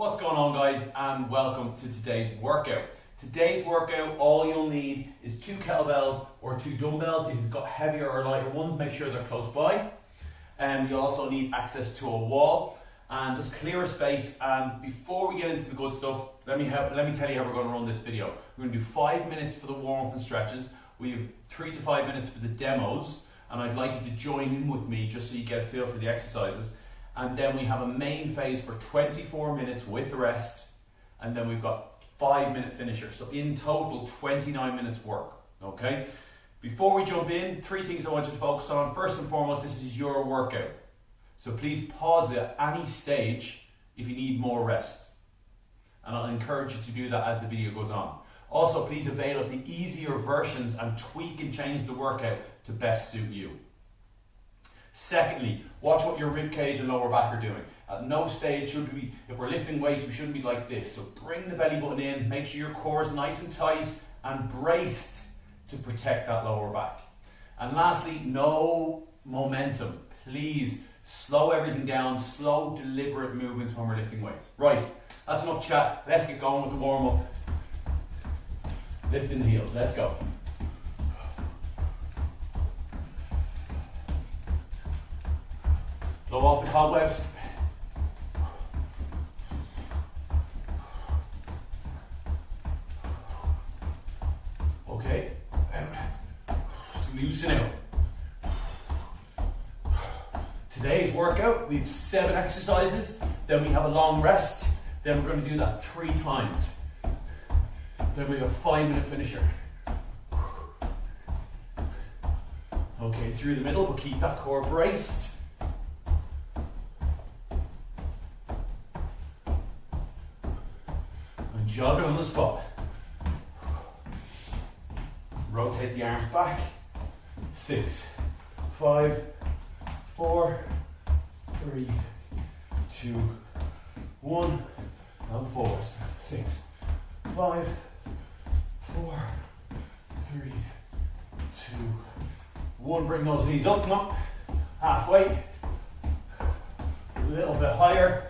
What's going on, guys, and welcome to today's workout. Today's workout, all you'll need is 2 kettlebells or 2 dumbbells. If you've got heavier or lighter ones, make sure they're close by. And you'll also need access to a wall and just clear a space. And before we get into the good stuff, let me tell you how we're going to run this video. We're going to do 5 minutes for the warm-up and stretches. We have 3 to 5 minutes for the demos, and I'd like you to join in with me just so you get a feel for the exercises. And then we have a main phase for 24 minutes with rest, and then we've got 5-minute finisher. So in total, 29 minutes work, okay? Before we jump in, 3 things I want you to focus on. First and foremost, this is your workout. So please pause it at any stage if you need more rest. And I'll encourage you to do that as the video goes on. Also, please avail of the easier versions and tweak and change the workout to best suit you. Secondly, watch what your rib cage and lower back are doing. At no stage should we, if we're lifting weights, we shouldn't be like this. So bring the belly button in, make sure your core is nice and tight and braced to protect that lower back. And lastly, no momentum. Please slow everything down, slow, deliberate movements when we're lifting weights. Right, that's enough chat. Let's get going with the warm-up. Lifting the heels, let's go. Blow off the cobwebs. Okay. So loosen out. Today's workout, we have 7 exercises, then we have a long rest, then we're going to do that 3 times. Then we have a 5-minute finisher. Okay, through the middle, we'll keep that core braced. Jogging on the spot. Rotate the arms back. 6, 5, 4, 3, 2, 1, and forward. 6, 5, 4, 3, 2, 1. Bring those knees up, come on. Halfway. A little bit higher.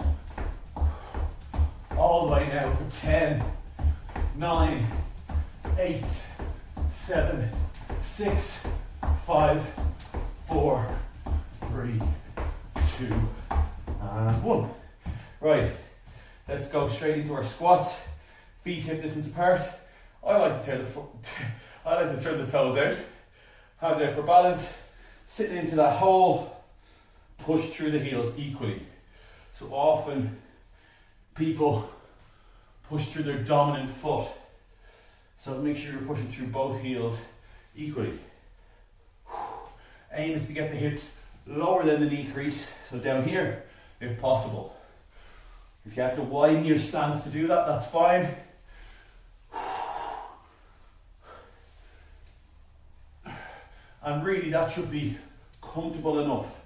All the way now for 10, 9, 8, 7, 6, 5, 4, 3, 2, and 1. Right, let's go straight into our squats. Feet hip distance apart. I like to turn the toes out. Hands out for balance. Sitting into that hole. Push through the heels equally. So often people push through their dominant foot. So make sure you're pushing through both heels equally. Aim is to get the hips lower than the knee crease, so down here if possible. If you have to widen your stance to do that, that's fine. And really that should be comfortable enough.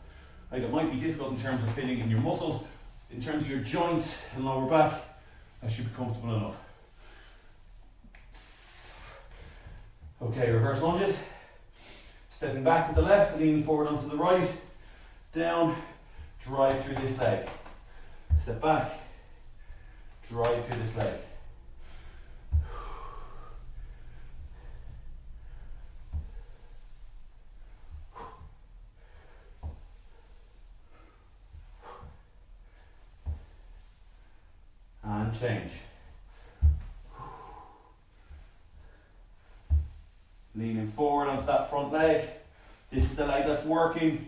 Like, it might be difficult in terms of fitting in your muscles. In terms of your joints and lower back, that should be comfortable enough. Okay, reverse lunges. Stepping back with the left, leaning forward onto the right. Down, drive through this leg. Step back, drive through this leg. And change. Leaning forward onto that front leg. This is the leg that's working.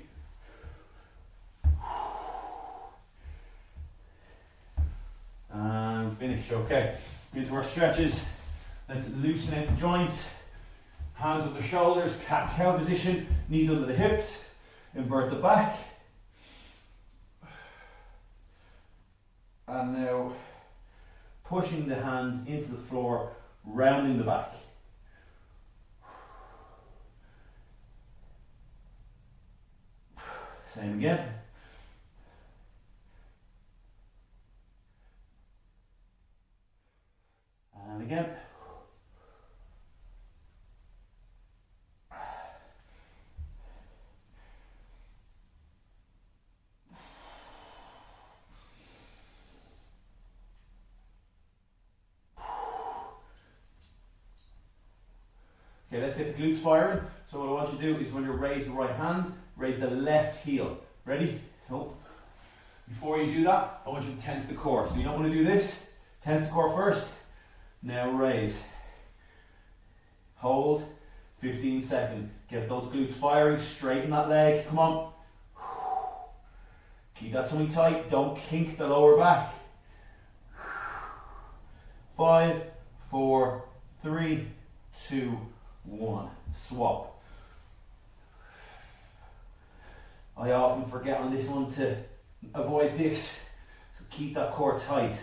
And finish. Okay, into our stretches. Let's loosen out the joints. Hands on the shoulders, cat-cow position, knees under the hips. Invert the back. And now pushing the hands into the floor, rounding the back. Same again. And again. Okay, let's get the glutes firing. So what I want you to do is when you raise the right hand, raise the left heel. Ready? Oh. Before you do that, I want you to tense the core. So you don't want to do this. Tense the core first. Now raise. Hold. 15 seconds. Get those glutes firing. Straighten that leg. Come on. Keep that tummy tight. Don't kink the lower back. 5, 4, 3, 2, 1. Swap. I often forget on this one to avoid this. So keep that core tight.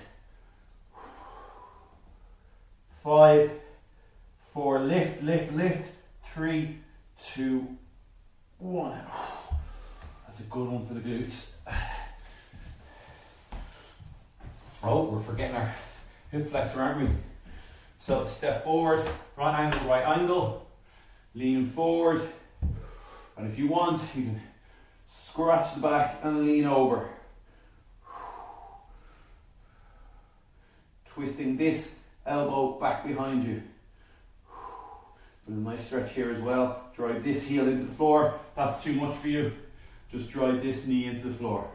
5, 4, lift, lift, lift. 3, 2, 1. That's a good one for the glutes. Oh, we're forgetting our hip flexor, aren't we? So step forward, right angle, lean forward, and if you want, you can scratch the back and lean over. Twisting this elbow back behind you. Feel a nice stretch here as well. Drive this heel into the floor. That's too much for you. Just drive this knee into the floor.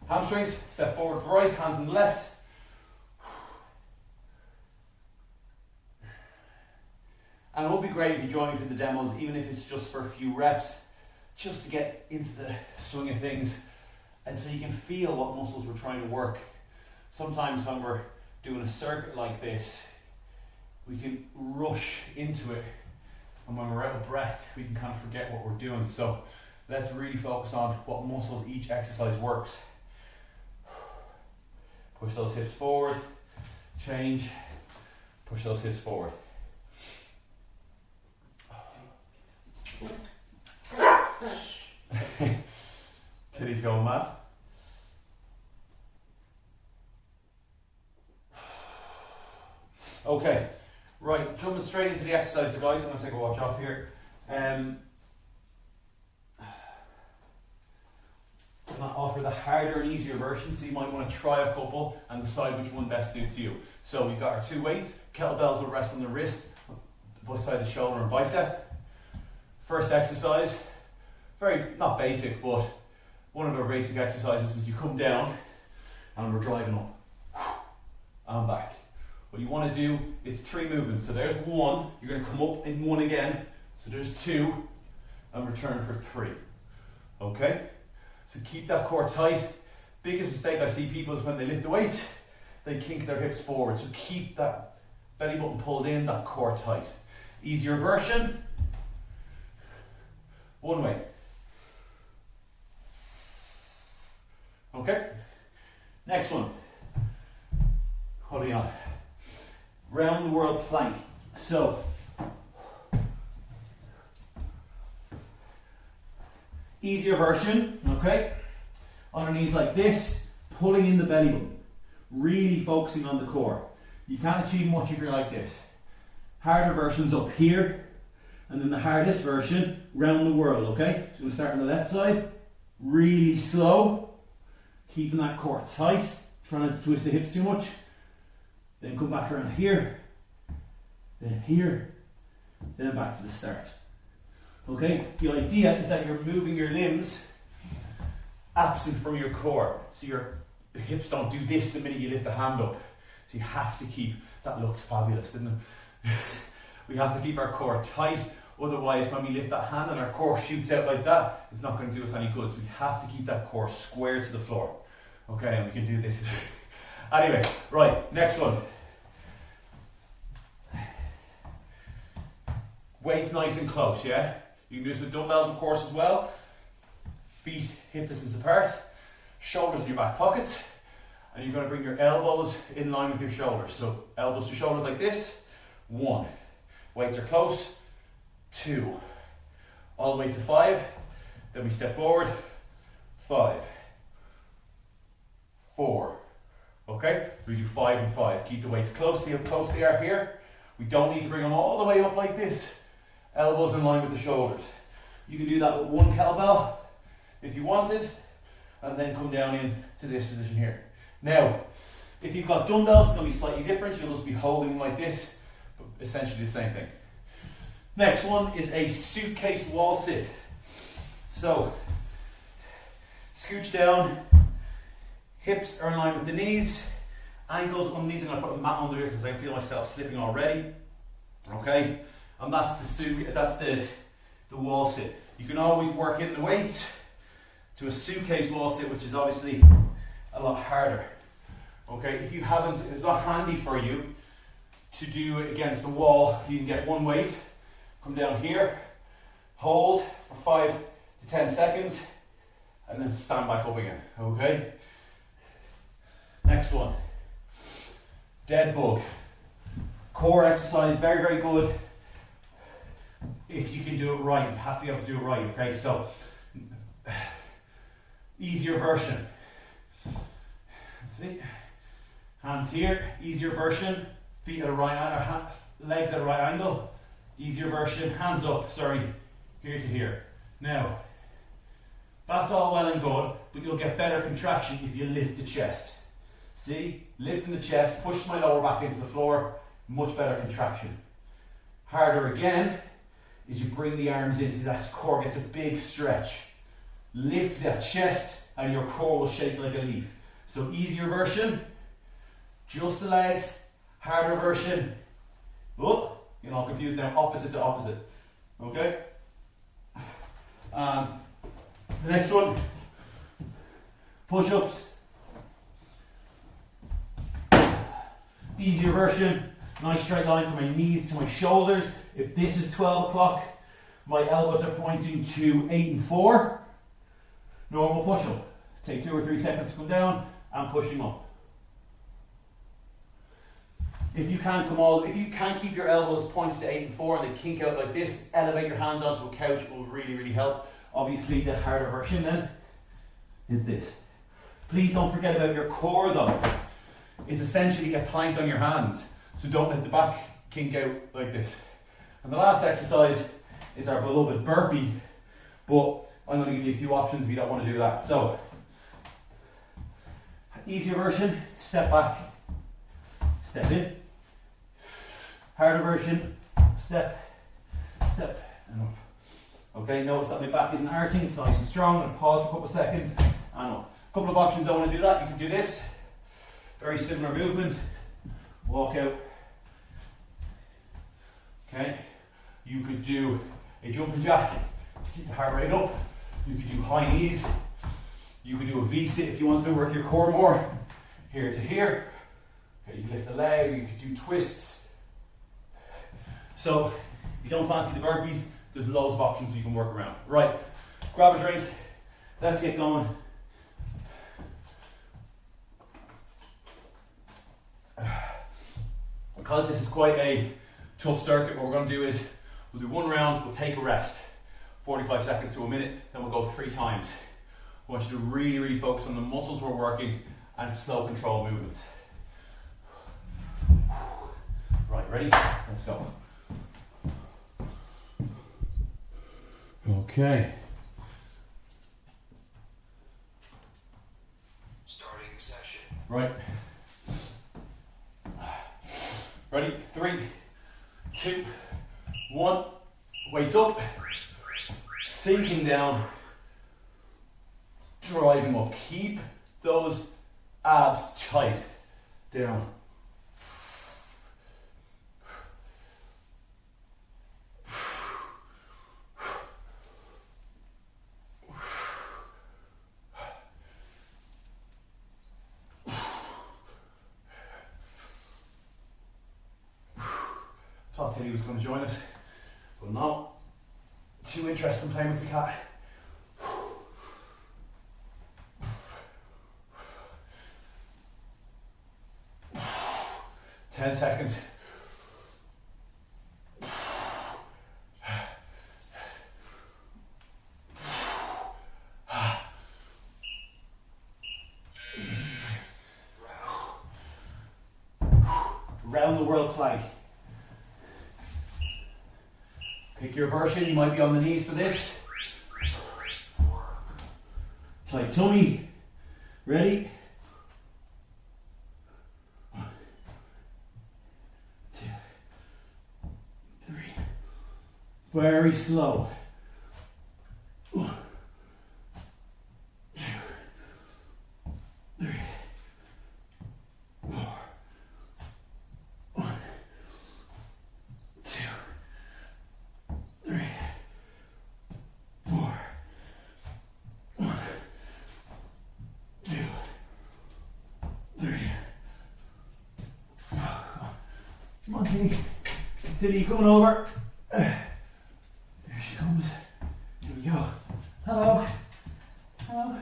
Hamstrings, step forward to right, hands on the left. And it would be great if you join me for the demos, even if it's just for a few reps, just to get into the swing of things and so you can feel what muscles we're trying to work. Sometimes when we're doing a circuit like this, we can rush into it, and when we're out of breath, we can kind of forget what we're doing. So let's really focus on what muscles each exercise works. Push those hips forward, change, push those hips forward. Titty's going mad. Okay, right, jumping straight into the exercises, guys. I'm going to take a watch off here. I'm going to offer the harder and easier version, so you might want to try a couple and decide which one best suits you. So we've got our 2 weights. Kettlebells will rest on the wrist, beside the shoulder and bicep. First exercise, very, not basic, but one of our basic exercises is you come down and we're driving up and back. What you want to do is 3 movements. So there's 1, you're going to come up in 1 again. So there's 2 and return for 3. Okay? So keep that core tight. Biggest mistake I see people is when they lift the weights, they kink their hips forward. So keep that belly button pulled in, that core tight. Easier version, 1 way. Okay? Next one. Holding on. Round the world plank. So, easier version, okay? On our knees like this, pulling in the belly button, really focusing on the core. You can't achieve much if you're like this. Harder versions up here, and then the hardest version, round the world, okay? So we'll start on the left side, really slow, keeping that core tight, trying not to twist the hips too much. Then come back around here, then here, then back to the start. Okay, the idea is that you're moving your limbs absent from your core. So your hips don't do this the minute you lift the hand up. So you have to keep, that looked fabulous, didn't it? We have to keep our core tight, otherwise when we lift that hand and our core shoots out like that, it's not going to do us any good. So we have to keep that core square to the floor. Okay, and we can do this. Anyway, right, next one. Weights nice and close, yeah? You can do this with dumbbells, of course, as well. Feet hip distance apart. Shoulders in your back pockets. And you're going to bring your elbows in line with your shoulders. So elbows to shoulders like this. 1. Weights are close. 2. All the way to 5. Then we step forward. 5. 4. Okay, so we do 5 and 5. Keep the weights close. See how close they are here? We don't need to bring them all the way up like this. Elbows in line with the shoulders. You can do that with 1 kettlebell if you wanted, and then come down into this position here. Now, if you've got dumbbells, it's going to be slightly different. You'll just be holding them like this, but essentially the same thing. Next one is a suitcase wall sit. So, scooch down, hips are in line with the knees, ankles underneath. I'm going to put a mat under here because I feel myself slipping already. Okay, and that's the wall sit. You can always work in the weights to a suitcase wall sit, which is obviously a lot harder. Okay, if you haven't, it's not handy for you to do it against the wall. You can get 1 weight, come down here, hold for 5 to 10 seconds, and then stand back up again. Okay. Next one, dead bug. Core exercise, very, very good. If you can do it right, you have to be able to do it right. Okay, so easier version. See, hands here. Easier version. Feet at a right angle, legs at a right angle. Easier version. Hands up. Sorry, here to here. Now, that's all well and good, but you'll get better contraction if you lift the chest. See, lifting the chest, push my lower back into the floor. Much better contraction. Harder again is you bring the arms in. See, that core gets a big stretch. Lift that chest and your core will shake like a leaf. So easier version, just the legs. Harder version, oh, you're all confused now, opposite to opposite. Okay? The next one, push-ups. Easier version, nice straight line from my knees to my shoulders. If this is 12 o'clock, my elbows are pointing to 8 and 4. Normal push-up. Take 2 or 3 seconds to come down and pushing up. If you can't keep your elbows pointed to 8 and 4 and they kink out like this, elevate your hands onto a couch. It will really, really help. Obviously, the harder version then is this. Please don't forget about your core though. It's essentially get planked on your hands. So don't let the back kink out like this. And the last exercise is our beloved burpee, but I'm going to give you a few options if you don't want to do that. So, easier version, step back, step in. Harder version, step, step, and up. Okay, notice that my back isn't arching, it's nice and strong. I'm going to pause for a couple of seconds and up. A couple of options, don't want to do that. You can do this. Very similar movement. Walk out. Okay. You could do a jumping jack to keep the heart rate up. You could do high knees. You could do a V-sit if you want to work your core more. Here to here. Okay, you can lift the leg, you could do twists. So, if you don't fancy the burpees, there's loads of options you can work around. Right, grab a drink. Let's get going. Because this is quite a tough circuit, what we're going to do is we'll do 1 round, we'll take a rest, 45 seconds to a minute, then we'll go 3 times. I want you to really, really focus on the muscles we're working and slow control movements. Right, ready? Let's go. Okay. Starting session. Right. Ready? 3, 2, 1. Weights up. Sinking down. Driving up. Keep those abs tight. Down. Thought Tilly was going to join us, but no. Too interested in playing with the cat. 10 seconds. round the world plank. Pick your version, you might be on the knees for this. Tight tummy. Ready? 1, 2, 3. Very slow. 1, 2, 3, 4. 1, 2, 3, 4. 1, 2, 3. Come on, Tilly. Tilly, coming over. There she comes. Here we go. Hello. Hello.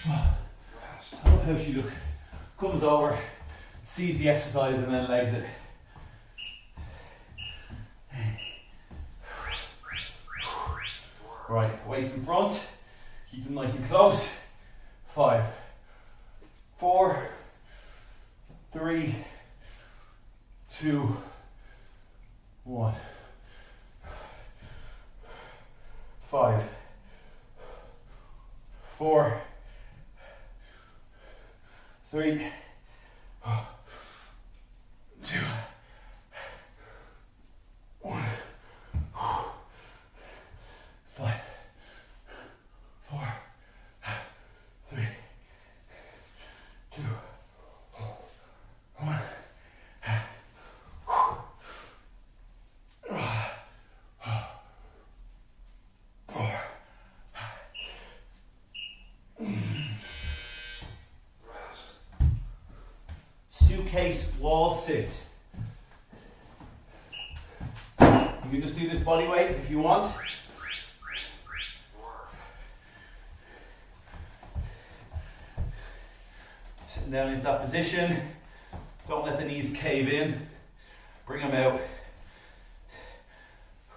I love how she comes over, sees the exercise, and then legs it. Right, weights in front. Keep them nice and close. 5, 4, 3, 2, 1. 5, 4, 3, 2, 1. 5, 4, 3, 2, 1. Suitcase wall sit. You can just do this body weight if you want. Sitting down into that position. Don't let the knees cave in. Bring them out.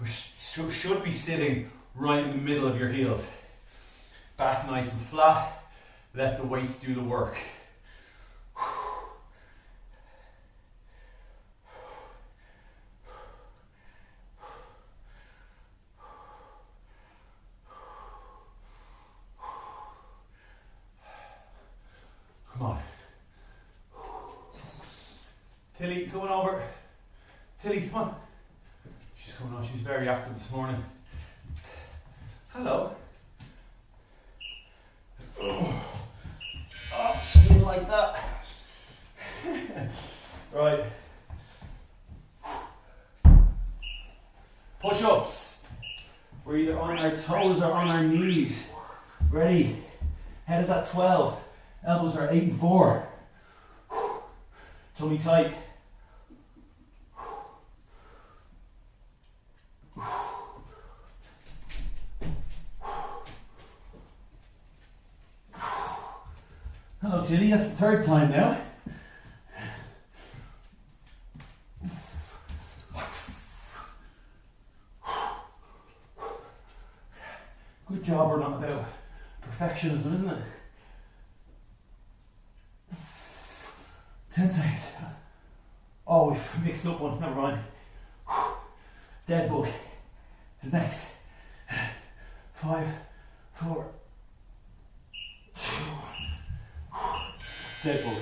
We should be sitting right in the middle of your heels. Back nice and flat. Let the weights do the work. Come on. Tilly, coming over. Tilly, come on. She's coming on. She's very active this morning. Hello. Oh, she didn't like that. Right. Push-ups. We're either on our toes or on our knees. Ready. Head is at 12. Elbows are 8 and 4. Tummy tight. Hello, Tilly. That's the third time now. Good job we're not about perfectionism, isn't it? 10 seconds. Oh, we've mixed up one. Never mind. Dead bug is next. 5, 4, 2. Dead bug.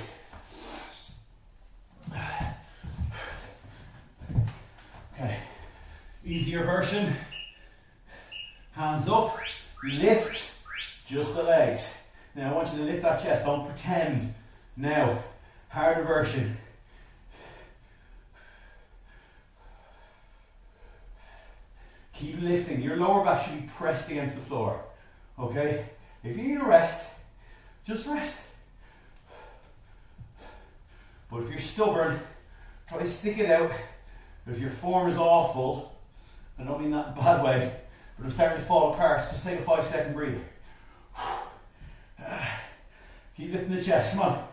Okay. Easier version. Hands up. Lift just the legs. Now I want you to lift that chest. Don't pretend. Now. Harder version. Keep lifting. Your lower back should be pressed against the floor. Okay? If you need a rest, just rest. But if you're stubborn, try to stick it out. If your form is awful, I don't mean that in a bad way, but I'm starting to fall apart, just take a 5-second breather. Keep lifting the chest. Come on.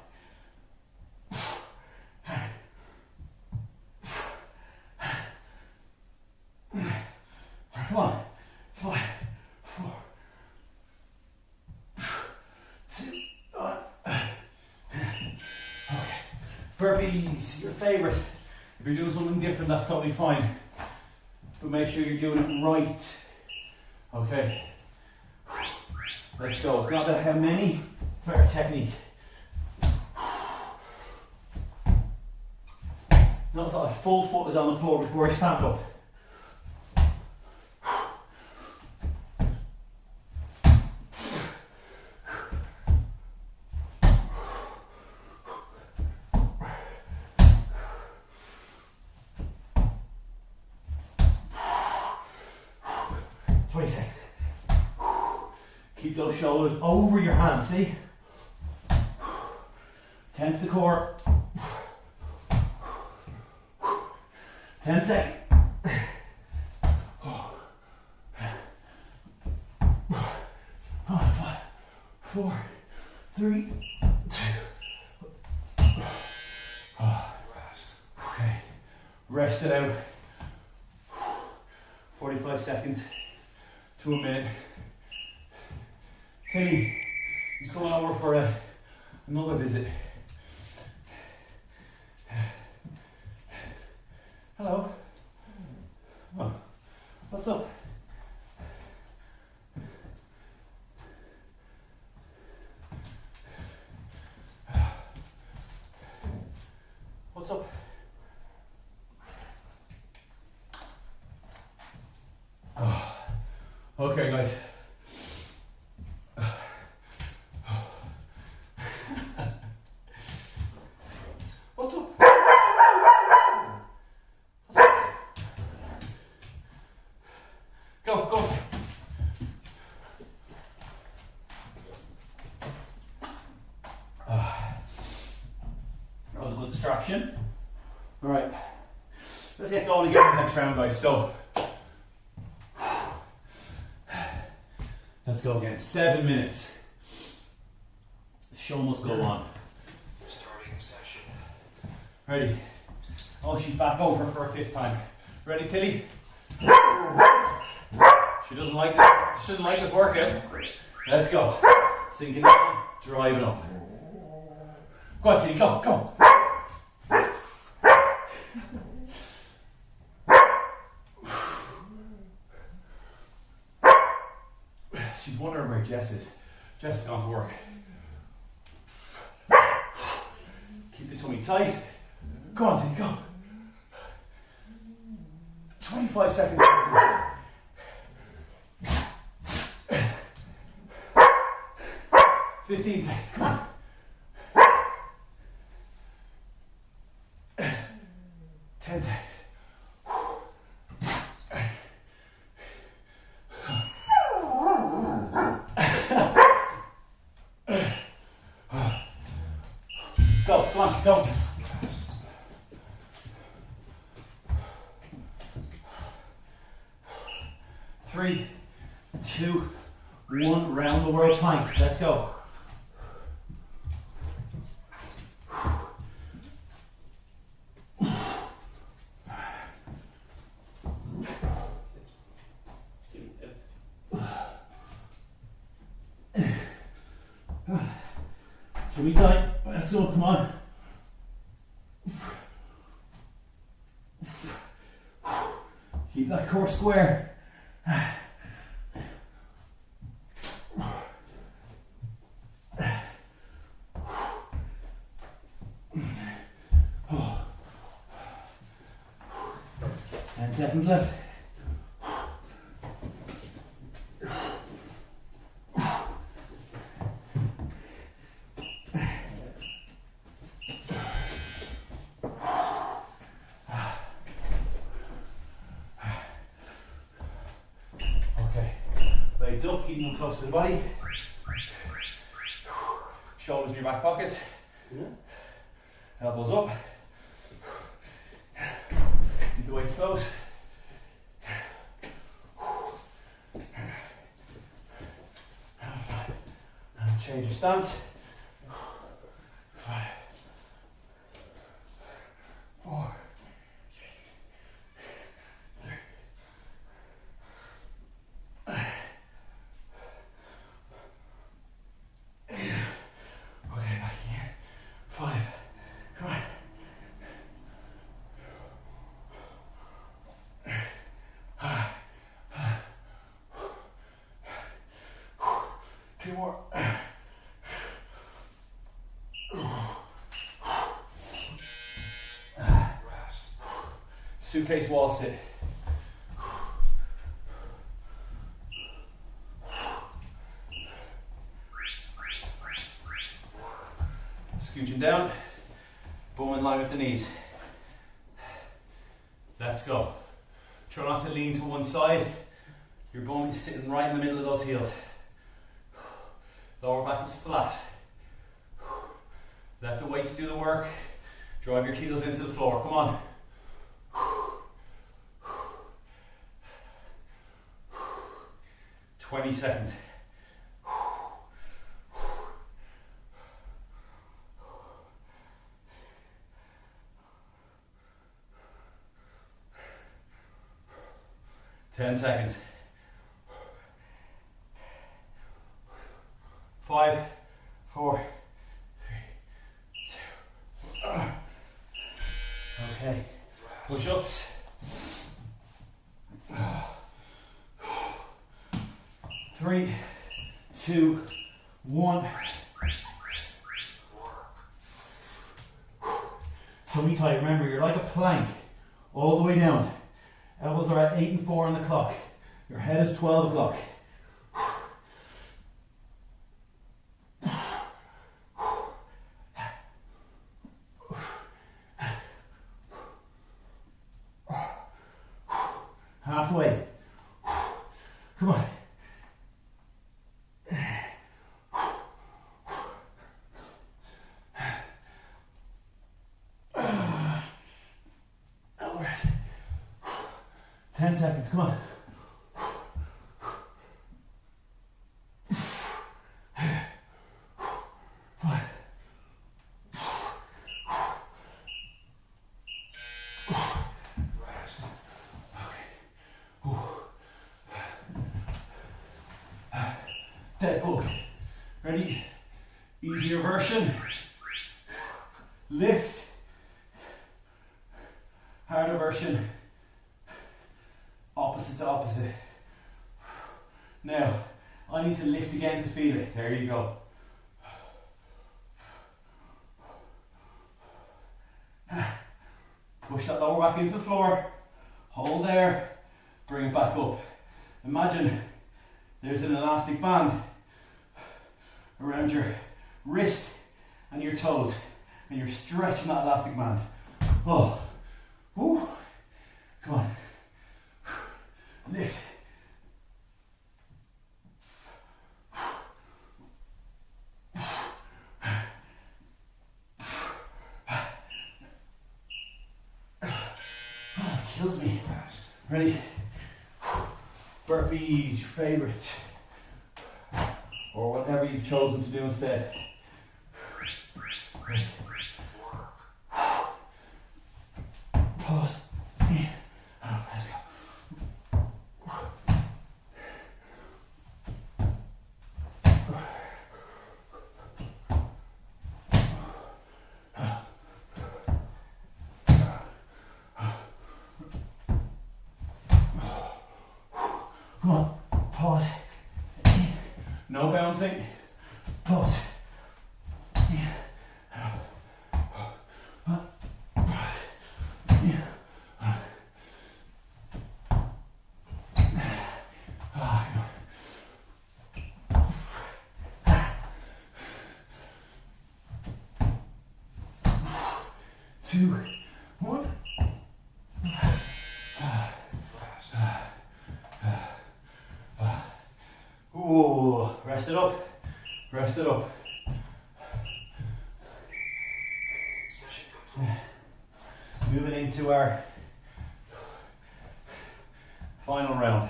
Come on. 5, 4, 2, 1. Okay. Burpees, your favorite. If you're doing something different, that's totally fine. But make sure you're doing it right. Okay. Let's go. It's not about how many, it's about our technique. Notice that my full foot is on the floor before I stand up. Keep those shoulders over your hands, see? Tense the core. 10 seconds. 5, 4, 3, 2. Okay. Rest it out. 45 seconds to a minute. Tilly, I'm coming over for another visit. Hello. Oh, what's up? What's up? Oh. Okay, guys. What's up? Go, go. That was a good distraction. All right, let's get going again for the next round, guys. So, let's go again. 7 minutes. The show must go on. Starting session. Ready? Oh, she's back over for a 5th time. Ready, Tilly? She doesn't like this. She doesn't like this workout. Let's go. Sinking down, driving up. Go on, Tilly, go, go. She's wondering where Jess is. Jess has gone to work. Keep the tummy tight. Go on, Tilly, go. 25 seconds. 15 seconds. Come on. 10 seconds. Go, come on, go. 3, 2, 1, round the world plank. Let's go. Tummy tight. Let's go, come on. Keep that core square. Oh. 10 seconds left. Legs up, keeping them close to the body. Shoulders in your back pockets. Elbows up. Keep the weights close. And change your stance. 5, 4. few more. Suitcase wall sit. Scooching down, bum in line with the knees. Let's go. Try not to lean to one side. Your bum is sitting right in the middle of those heels. Lower back is flat. Let the weights do the work. Drive your heels into the floor. Come on. 20 seconds. Ten seconds. 5, 4, 3, 2. Okay. Push-ups. 3, 2, 1. Tummy tight. Remember, you're like a plank all the way down. Elbows are at 8 and 4 on the clock. Your head is 12 o'clock. Halfway. Come on. Now rest. 10 seconds, come on. Dead bug. Ready? Easier version. Lift. Harder version. Opposite to opposite. Now, I need to lift again to feel it. There you go. Push that lower back into the floor. Hold there. Bring it back up. Imagine there's an elastic band around your wrist and your toes, and you're stretching that elastic band. Oh, woo. Come on. Lift. Oh, kills me. Ready? Burpees, your favourites. Or whatever you've chosen to do instead. Pause. Oh, let's go. Come on, pause. No bouncing. Pause. 2, 1. Ooh, rest it up. Rest it up. Moving into our final round.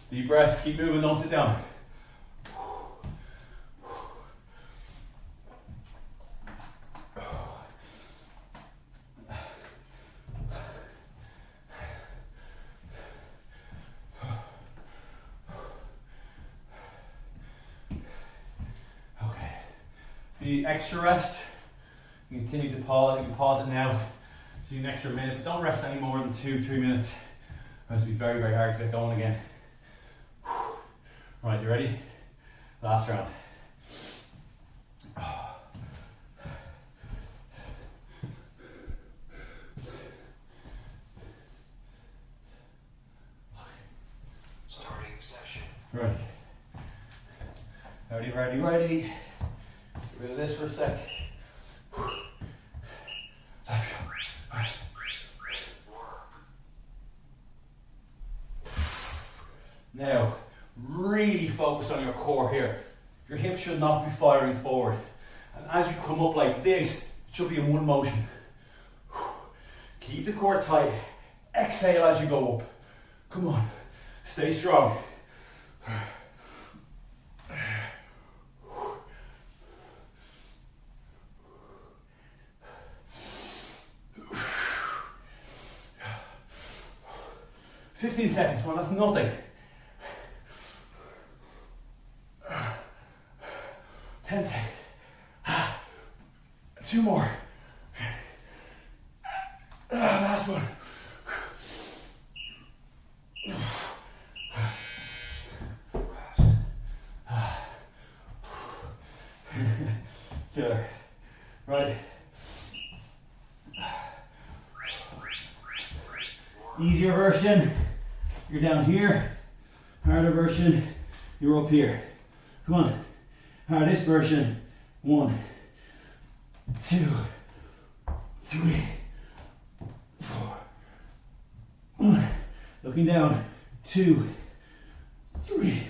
Deep breaths, keep moving, don't sit down. The extra rest, you continue to pause, you can pause it now. So you an extra minute, but don't rest any more than 2-3 minutes. It's going to be very, very hard to get going again. Right, you ready? Last round. Starting session. Ready. Ready, ready, ready. Get rid of this for a sec. Let's go. All right. Now, really focus on your core here. Your hips should not be firing forward. And as you come up like this, it should be in one motion. Keep the core tight. Exhale as you go up. Come on. Stay strong. "15 seconds, well, that's nothing. 10 seconds. 2 more. Last one. Killer. Right. Easier version, you're down here. Harder version, you're up here. Come on. Hardest version. 1, 2, 3, 4. 1. Looking down. 2, 3.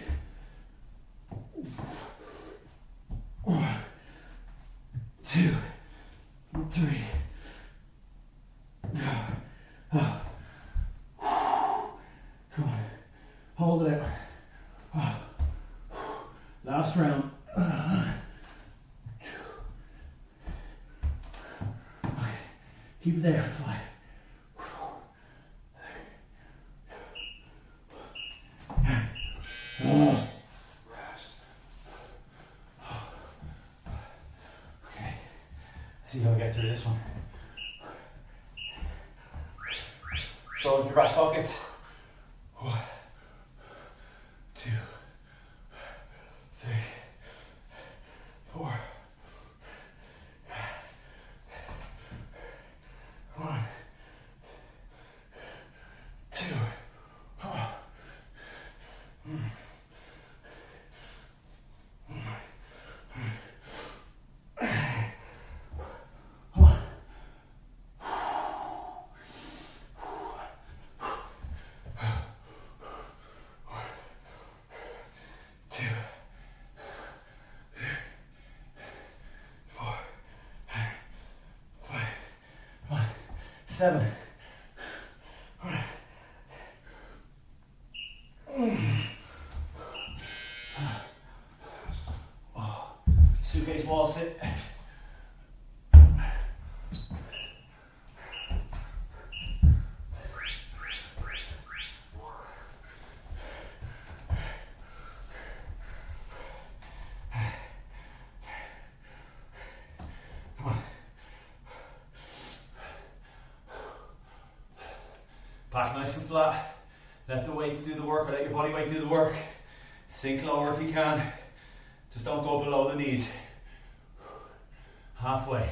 1, 2, 3. Come on. Hold it out. Last round. Okay. Keep it there for 5. Rest. Okay. See how we get through this one. Show your back pockets. 1, 2, 3, 4. 1, 2. Seven. Suitcase wall sit. Back nice and flat. Let the weights do the work, or let your body weight do the work. Sink lower if you can. Just don't go below the knees. Halfway.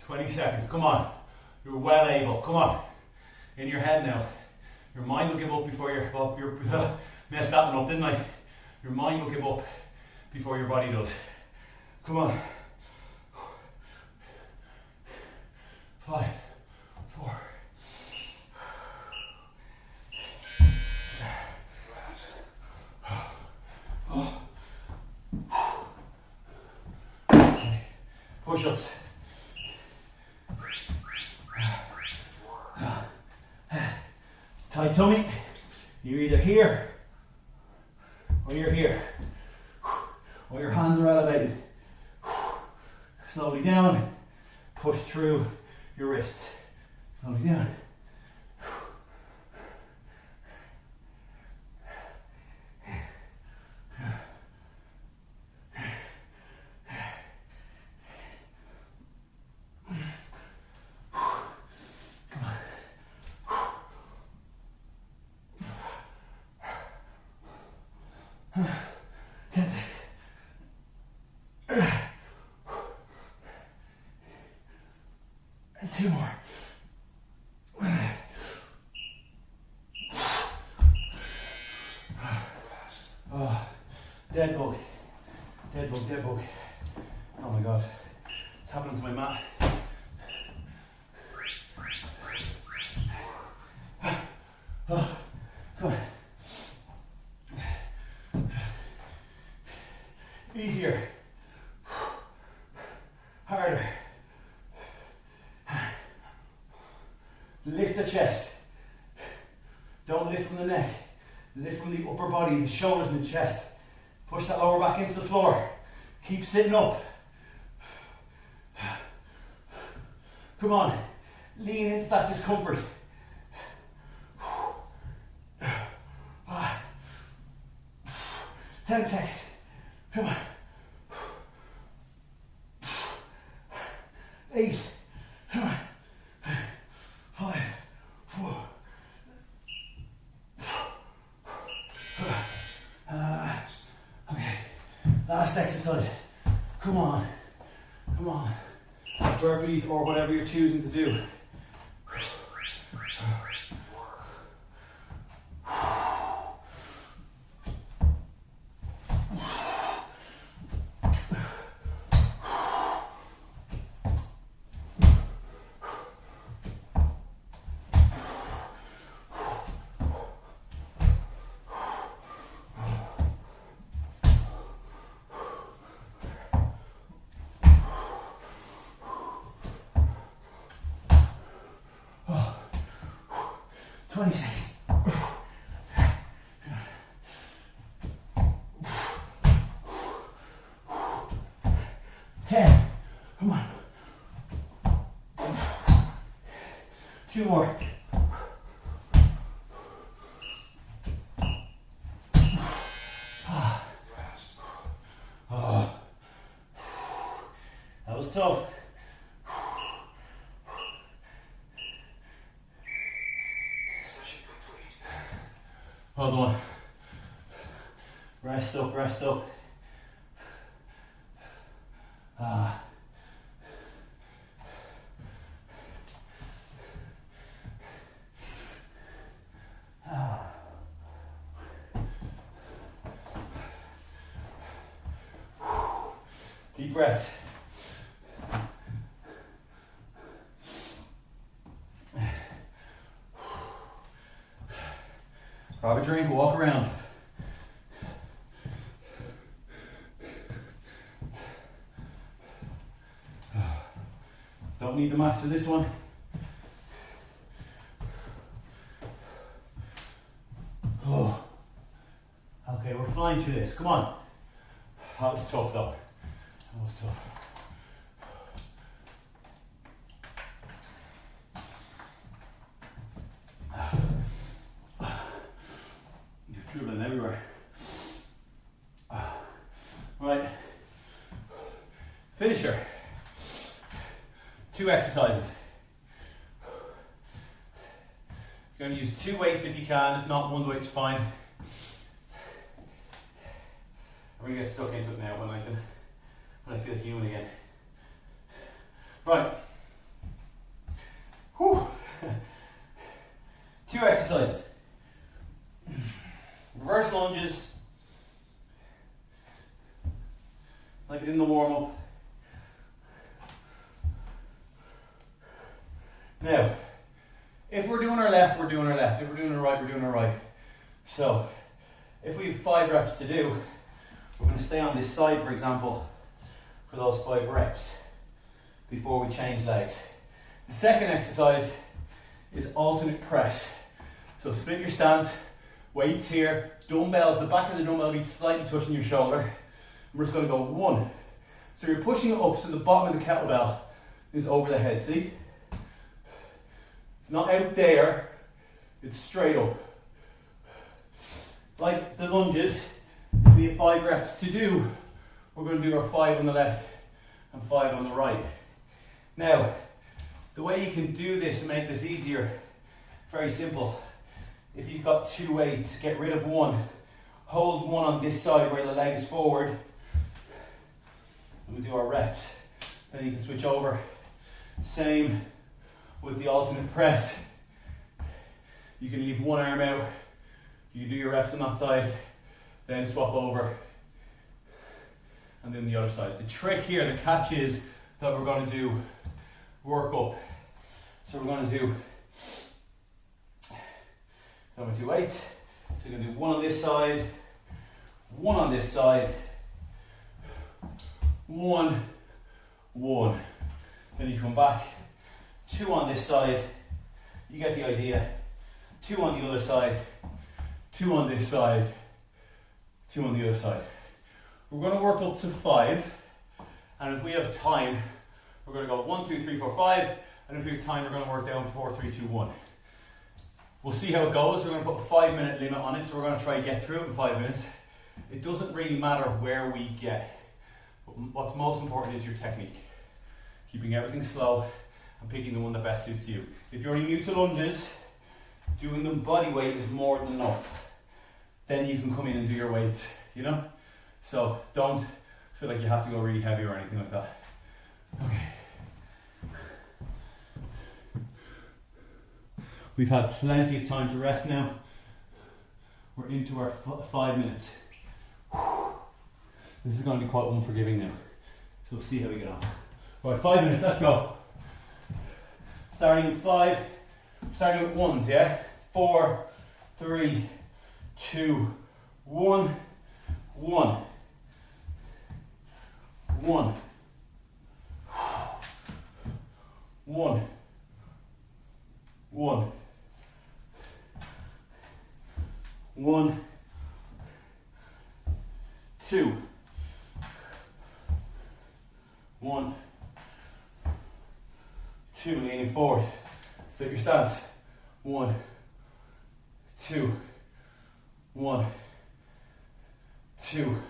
20 seconds, come on. You're well able, come on. In your head now. Your mind will give up before your, messed that one up, didn't I? Your mind will give up before your body does. Come on. 5, 4. Push-ups. Tight tummy. You're either here or you're here. Or your hands are elevated. Slowly down. Push through your wrists. Slowly down. 2 more. Oh, dead bug. Dead bug, dead bug. Oh my God. It's happening to my mat. Oh, come on. Easier. Harder. Lift the chest. Don't lift from the neck. Lift from the upper body, the shoulders and the chest. Push that lower back into the floor. Keep sitting up. Come on. Lean into that discomfort. 10 seconds. Come on. 8. Come on. 5. 4. Okay. Last exercise. Come on. Come on. Burpees or whatever you're choosing to do. Oh, 20 seconds. 10. Come on. 2 more. Oh, that was tough. Session complete. Well done. Rest up, rest up. Deep breaths. Grab a drink, walk around. Don't need the mat for this one. Oh. Okay, we're flying through this. Come on. That was tough though. That was tough. You're dribbling everywhere. Right. Finisher. 2 exercises. You're going to use 2 weights if you can. If not, 1 weight's fine. I'm going to get stuck into it now when I feel human again. Right. Whew. 2 exercises. Reverse lunges, like in the warm-up. Now, if we're doing our left, we're doing our left. If we're doing our right, we're doing our right. So, if we have 5 reps to do, we're going to stay on this side, for example, for those 5 reps before we change legs. The second exercise is alternate press. So split your stance, weights here, dumbbells, the back of the dumbbell will be slightly touching your shoulder. We're just going to go 1. So you're pushing it up so the bottom of the kettlebell is over the head, see? It's not out there, it's straight up. Like the lunges, if we have 5 reps to do, we're going to do our 5 on the left and 5 on the right. Now, the way you can do this and make this easier, very simple. If you've got 2 weights, get rid of 1. Hold 1 on this side where the leg is forward. And we do our reps. Then you can switch over. Same with the alternate press. You can leave one arm out, you can do your reps on that side, then swap over, and then the other side. The trick here, the catch is that we're going to do work up. So we're going to do, so I'm going to do 8. So you're going to do 1 on this side, 1 on this side, 1, 1. Then you come back, 2 on this side, you get the idea, 2 on the other side, 2 on this side, 2 on the other side. We're going to work up to 5, and if we have time, we're going to go 1, 2, 3, 4, 5, and if we have time, we're going to work down 4, 3, 2, 1. We'll see how it goes. We're going to put a 5-minute limit on it, so we're going to try and get through it in 5 minutes. It doesn't really matter where we get. What's most important is your technique. Keeping everything slow and picking the one that best suits you. If you're new to lunges, doing them body weight is more than enough. Then you can come in and do your weights, you know? So don't feel like you have to go really heavy or anything like that. Okay. We've had plenty of time to rest now. We're into our 5 minutes. This is going to be quite unforgiving now. So we'll see how we get on. All right, 5 minutes, let's go. Starting with 5, starting with 1s, yeah? 4, 3, 2, 1, 1, 1, 1, 1, 1, 2, 1, 2, leaning forward, split your stance, 1, 2, 1, 2,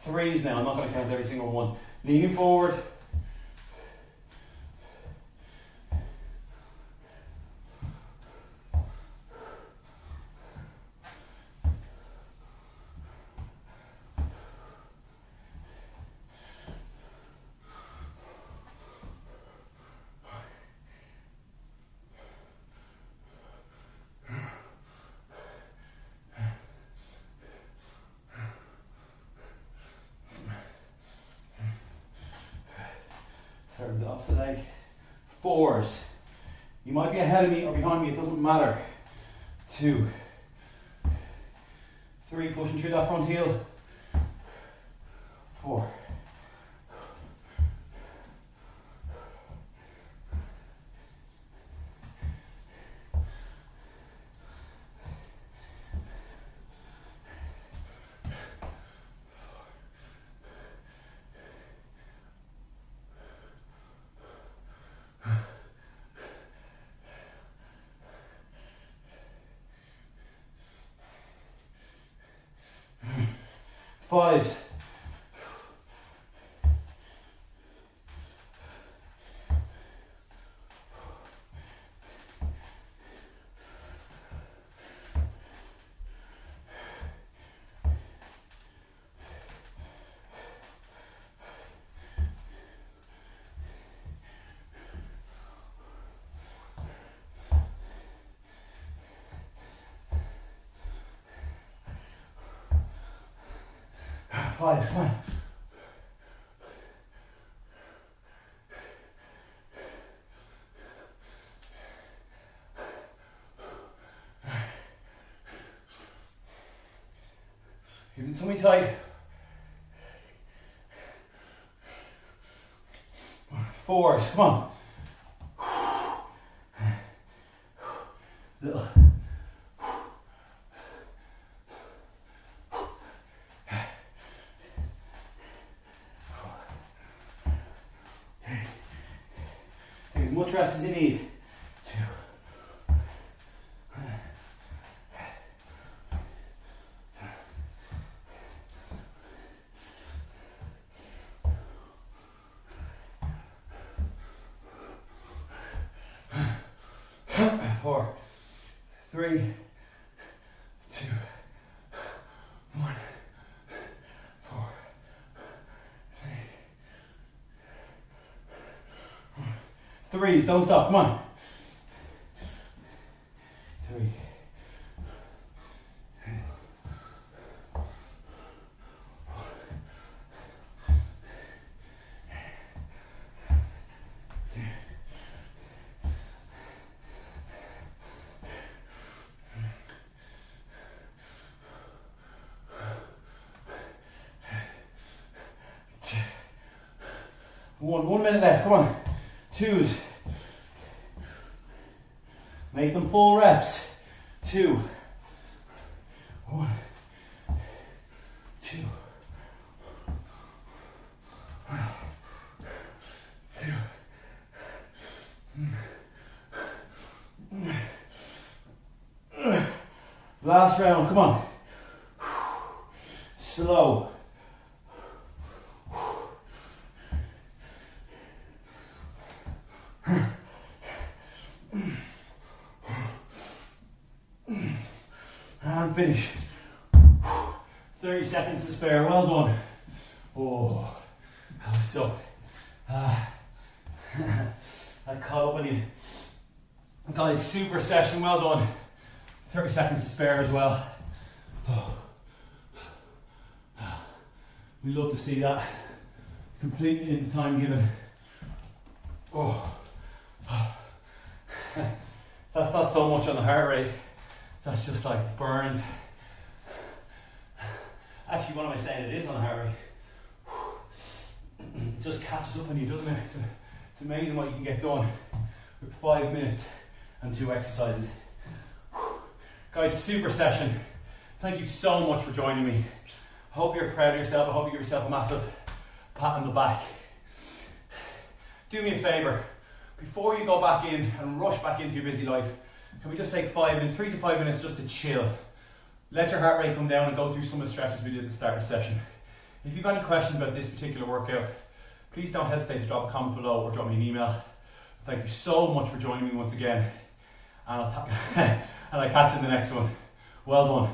3s now, I'm not going to count every single one, leaning forward, 3rd, the opposite leg, 4s. You might be ahead of me or behind me, it doesn't matter. 2, 3, pushing through that front heel. 4. 5s. 5s, come on. Keep the tummy tight. 4s, come on. Little. Take as much rest as you need. 2. 4, 3, 2, 1, 4, 3. 3s, don't stop, come on. 1 minute left, come on. 2s. Make them full reps. 2. 1. 2. 2. Last round, come on. Slow. And finish. 30 seconds to spare, well done. Oh, that was so. I caught up on you. Guys, super session, well done. 30 seconds to spare as well. Oh. We love to see that. Completely in the time given. Oh. That's not so much on the heart rate. That's just like burns. Actually, what am I saying? It is on the heart rate. It just catches up on you, doesn't it? It's amazing what you can get done with 5 minutes and 2 exercises. Guys, super session. Thank you so much for joining me. I hope you're proud of yourself. I hope you give yourself a massive pat on the back. Do me a favour. Before you go back in and rush back into your busy life, can we just take 3 to 5 minutes just to chill? Let your heart rate come down and go through some of the stretches we did at the start of the session. If you've got any questions about this particular workout, please don't hesitate to drop a comment below or drop me an email. Thank you so much for joining me once again. And I'll catch you in the next one. Well done.